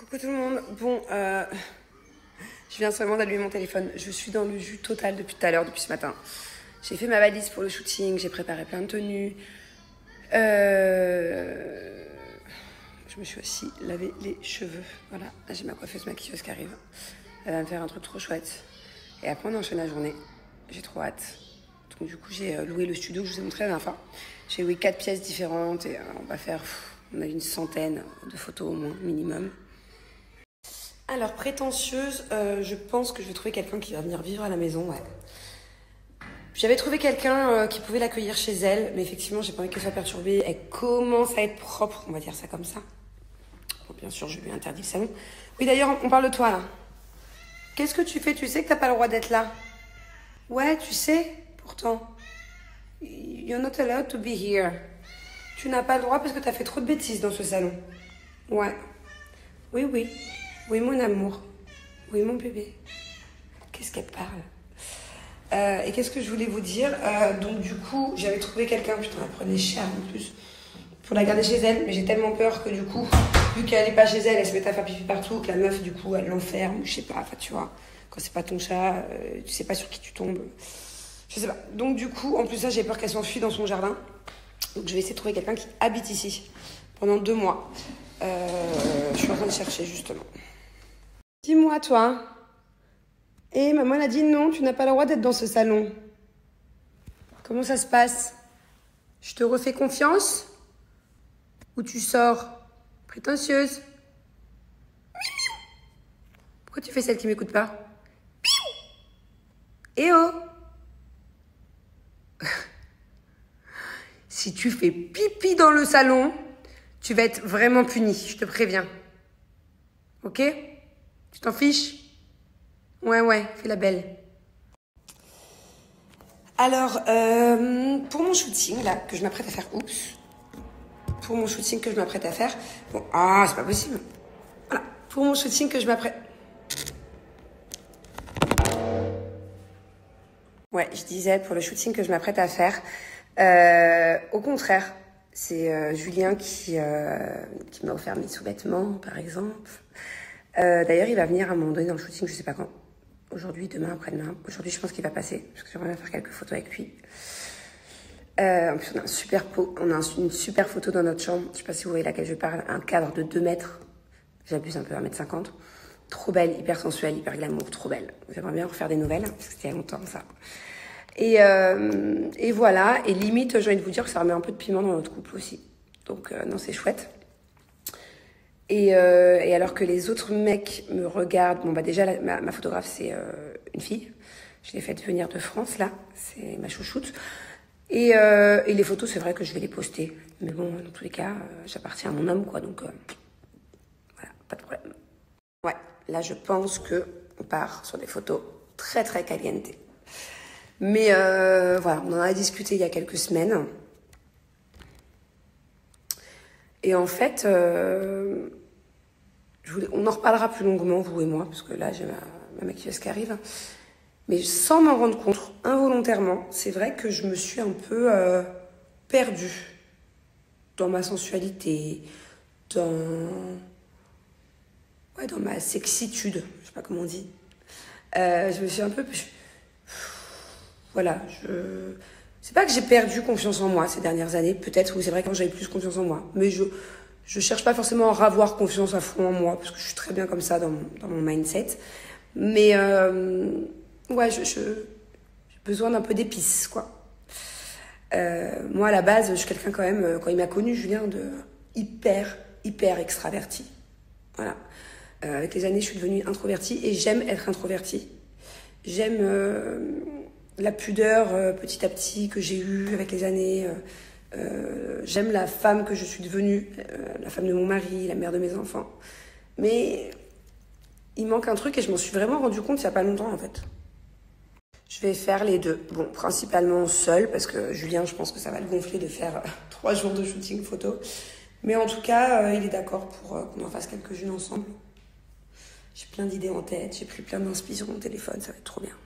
Coucou tout le monde. Bon, je viens seulement d'allumer mon téléphone. Je suis dans le jus total depuis tout à l'heure, depuis ce matin. J'ai fait ma valise pour le shooting, j'ai préparé plein de tenues. Je me suis aussi lavé les cheveux. Voilà, j'ai ma coiffeuse maquilleuse qui arrive. Elle va me faire un truc trop chouette. Et après, on enchaîne la journée. J'ai trop hâte. Donc du coup, j'ai loué le studio que je vous ai montré la dernière fois. J'ai loué 4 pièces différentes et on va faire... on a une centaine de photos au moins, minimum. Alors, prétentieuse, je pense que je vais trouver quelqu'un qui va venir vivre à la maison, ouais. J'avais trouvé quelqu'un qui pouvait l'accueillir chez elle, mais effectivement, j'ai pas envie qu'elle soit perturbée. Elle commence à être propre, on va dire ça comme ça. Bon, bien sûr, je lui ai interdit le salon. Oui, d'ailleurs, on parle de toi, là. Qu'est-ce que tu fais? Tu sais que t'as pas le droit d'être là. Ouais, tu sais, pourtant. You're not allowed to be here. Tu n'as pas le droit parce que t'as fait trop de bêtises dans ce salon. Ouais. Oui, oui. Oui, mon amour. Oui, mon bébé. Qu'est-ce qu'elle parle? Et qu'est-ce que je voulais vous dire? Donc, du coup, j'avais trouvé quelqu'un, putain, elle prenait cher en plus, pour la garder chez elle. Mais j'ai tellement peur que, du coup, vu qu'elle n'est pas chez elle, elle se met à faire pipi partout, que la meuf, du coup, elle l'enferme, je sais pas, enfin, tu vois. Quand c'est pas ton chat, tu sais pas sur qui tu tombes. Je sais pas. Donc, du coup, en plus, ça, j'ai peur qu'elle s'enfuit dans son jardin. Donc, je vais essayer de trouver quelqu'un qui habite ici pendant 2 mois. Je suis en train de chercher, justement. Dis-moi, toi. Et maman elle a dit non, tu n'as pas le droit d'être dans ce salon. Comment ça se passe? Je te refais confiance? Ou tu sors? Prétentieuse? Pourquoi tu fais celle qui m'écoute pas? Eh oh! Si tu fais pipi dans le salon, tu vas être vraiment puni, je te préviens. Ok? Tu t'en fiches? Ouais, fais la belle. Alors, pour mon shooting, là, que je m'apprête à faire, pour mon shooting que je m'apprête à faire, bon, c'est pas possible. Voilà, pour mon shooting que je m'apprête... Ouais, je disais, pour le shooting que je m'apprête à faire, au contraire, c'est Julien qui m'a offert mes sous-vêtements, par exemple. D'ailleurs, il va venir à un moment donné dans le shooting, je sais pas quand. Aujourd'hui, demain, après-demain. Aujourd'hui, je pense qu'il va passer, parce que j'aimerais bien faire quelques photos avec lui. En plus, on a une super photo dans notre chambre. Je sais pas si vous voyez laquelle je parle. Un cadre de 2 mètres. J'abuse un peu, 1,50 m. Trop belle, hyper sensuelle, hyper glamour, trop belle. J'aimerais bien refaire des nouvelles, parce que c'était il y a longtemps, ça. Et voilà. Et limite, j'ai envie de vous dire que ça remet un peu de piment dans notre couple aussi. Donc, non, c'est chouette. Et alors que les autres mecs me regardent... Bon, bah déjà, ma photographe, c'est une fille. Je l'ai faite venir de France, là. C'est ma chouchoute. Et les photos, c'est vrai que je vais les poster. Mais bon, dans tous les cas, j'appartiens à mon homme, quoi. Donc, voilà, pas de problème. Ouais, là, je pense qu'on part sur des photos très, très caliente. Mais voilà, on en a discuté il y a quelques semaines. Et en fait, on en reparlera plus longuement, vous et moi, parce que là, j'ai ma maquilleuse qui arrive. Mais sans m'en rendre compte, involontairement, c'est vrai que je me suis un peu perdue dans ma sensualité, dans ma sexitude, je sais pas comment on dit. Je me suis un peu... Voilà, c'est pas que j'ai perdu confiance en moi ces dernières années, peut-être, oui, c'est vrai quand j'avais plus confiance en moi, mais je cherche pas forcément à avoir confiance à fond en moi, parce que je suis très bien comme ça dans mon mindset. Mais ouais, j'ai besoin d'un peu d'épices, quoi. Moi, à la base, je suis quelqu'un quand même, quand il m'a connue, Julien, de hyper extraverti. Voilà. Avec les années, je suis devenue introvertie et j'aime être introvertie. J'aime la pudeur petit à petit que j'ai eue avec les années. J'aime la femme que je suis devenue, la femme de mon mari, la mère de mes enfants. Mais il manque un truc et je m'en suis vraiment rendu compte il n'y a pas longtemps, en fait. Je vais faire les deux. Bon, principalement seule, parce que Julien, je pense que ça va le gonfler de faire 3 jours de shooting photo. Mais en tout cas, il est d'accord pour qu'on en fasse quelques-unes ensemble. J'ai plein d'idées en tête, j'ai pris plein d'inspi sur mon téléphone, ça va être trop bien.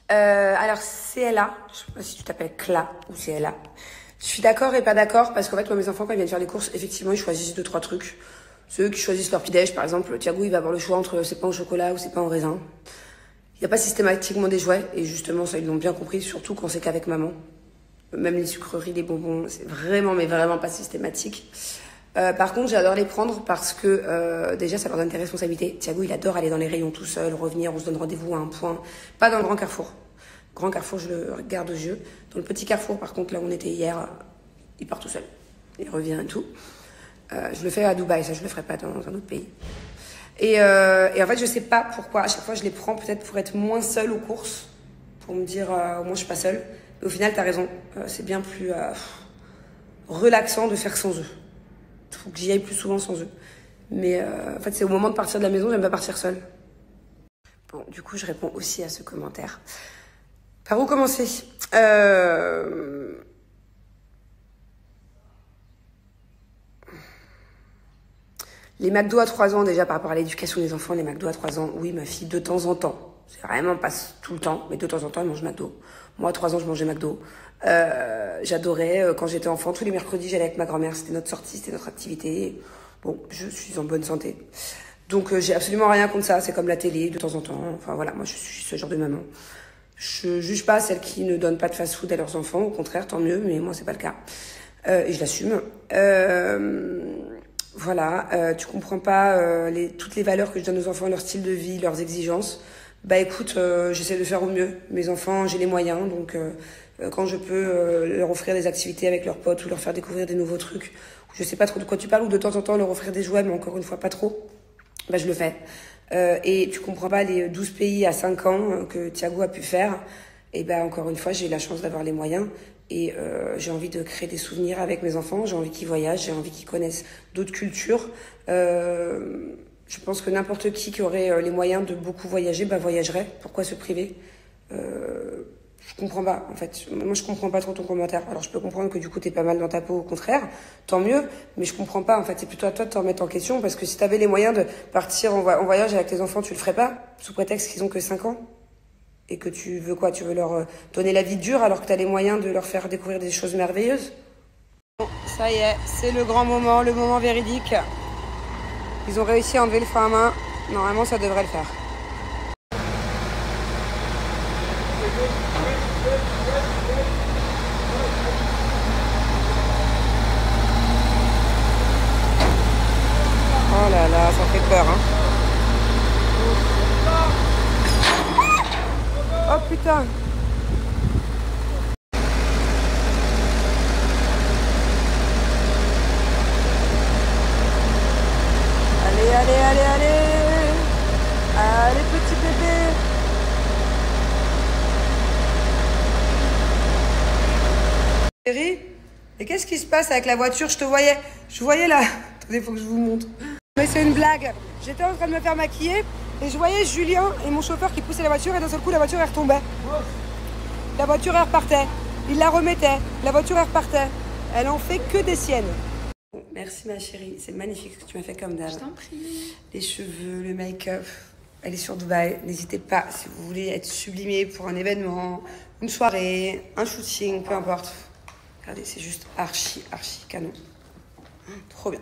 Alors, CLA, je sais pas si tu t'appelles CLA ou CLA. Je suis d'accord et pas d'accord parce qu'en fait, moi, mes enfants, quand ils viennent faire les courses, effectivement, ils choisissent 2-3 trucs. Ceux qui choisissent leur petit-déj, par exemple, Thiago, il va avoir le choix entre ses pains au chocolat ou ses pains au raisin. Il n'y a pas systématiquement des jouets et justement, ça, ils l'ont bien compris, surtout quand c'est qu'avec maman. Même les sucreries, les bonbons, c'est vraiment, mais vraiment pas systématique. Par contre, j'adore les prendre parce que déjà, ça leur donne des responsabilités. Thiago, il adore aller dans les rayons tout seul, revenir, on se donne rendez-vous à un point. Pas dans le grand carrefour. Grand carrefour, je le garde aux yeux. Dans le petit carrefour, par contre, là où on était hier, il part tout seul. Il revient et tout. Je le fais à Dubaï, ça je le ferai pas dans un autre pays. Et en fait, je sais pas pourquoi. À chaque fois, je les prends peut-être pour être moins seule aux courses, pour me dire au moins je suis pas seule. Mais au final, t'as raison. C'est bien plus relaxant de faire sans eux. Il faut que j'y aille plus souvent sans eux. Mais en fait, c'est au moment de partir de la maison, j'aime pas partir seule. Bon, du coup, je réponds aussi à ce commentaire. Par où commencer Les McDo à 3 ans, déjà par rapport à l'éducation des enfants, les McDo à 3 ans, oui, ma fille, de temps en temps. C'est vraiment pas tout le temps, mais de temps en temps, elle mange McDo. Moi, à 3 ans, je mangeais McDo. J'adorais, quand j'étais enfant, tous les mercredis, j'allais avec ma grand-mère. C'était notre sortie, c'était notre activité. Bon, je suis en bonne santé. Donc, j'ai absolument rien contre ça. C'est comme la télé, de temps en temps. Enfin, voilà, moi, je suis ce genre de maman. Je juge pas celles qui ne donnent pas de fast-food à leurs enfants. Au contraire, tant mieux, mais moi, c'est pas le cas. Et je l'assume. Voilà, tu comprends pas toutes les valeurs que je donne aux enfants, leur style de vie, leurs exigences. Bah écoute, j'essaie de faire au mieux. Mes enfants, j'ai les moyens, donc quand je peux leur offrir des activités avec leurs potes ou leur faire découvrir des nouveaux trucs, je sais pas trop de quoi tu parles, ou de temps en temps leur offrir des jouets, mais encore une fois pas trop, bah je le fais. Et tu comprends pas les 12 pays à 5 ans que Thiago a pu faire. Et ben encore une fois, j'ai la chance d'avoir les moyens. Et j'ai envie de créer des souvenirs avec mes enfants, j'ai envie qu'ils voyagent, j'ai envie qu'ils connaissent d'autres cultures. Je pense que n'importe qui aurait les moyens de beaucoup voyager, bah voyagerait. Pourquoi se priver Je comprends pas, en fait. Moi, je comprends pas trop ton commentaire. Alors, je peux comprendre que du coup, t'es pas mal dans ta peau, au contraire. Tant mieux, mais je comprends pas, en fait. C'est plutôt à toi de t'en remettre en question, parce que si t'avais les moyens de partir en voyage avec tes enfants, tu le ferais pas, sous prétexte qu'ils ont que 5 ans. Et que tu veux quoi? Tu veux leur donner la vie dure alors que tu as les moyens de leur faire découvrir des choses merveilleuses? Bon, ça y est, c'est le grand moment, le moment véridique. Ils ont réussi à enlever le frein à main. Normalement, ça devrait le faire. Oh là là, ça fait peur, hein. Oh putain! Allez, allez, allez, allez! Allez, petit bébé! Chérie, mais qu'est-ce qui se passe avec la voiture? Je voyais là. Attendez, faut que je vous montre. Mais c'est une blague. J'étais en train de me faire maquiller. Et je voyais Julien et mon chauffeur qui poussaient la voiture et d'un seul coup la voiture elle retombait. La voiture elle repartait. Il la remettait. La voiture elle repartait. Elle en fait que des siennes. Bon, merci ma chérie, c'est magnifique ce que tu m'as fait comme d'hab. Je t'en prie. Les cheveux, le make-up. Elle est sur Dubaï. N'hésitez pas si vous voulez être sublimé pour un événement, une soirée, un shooting, peu importe. Regardez, c'est juste archi canon. Trop bien.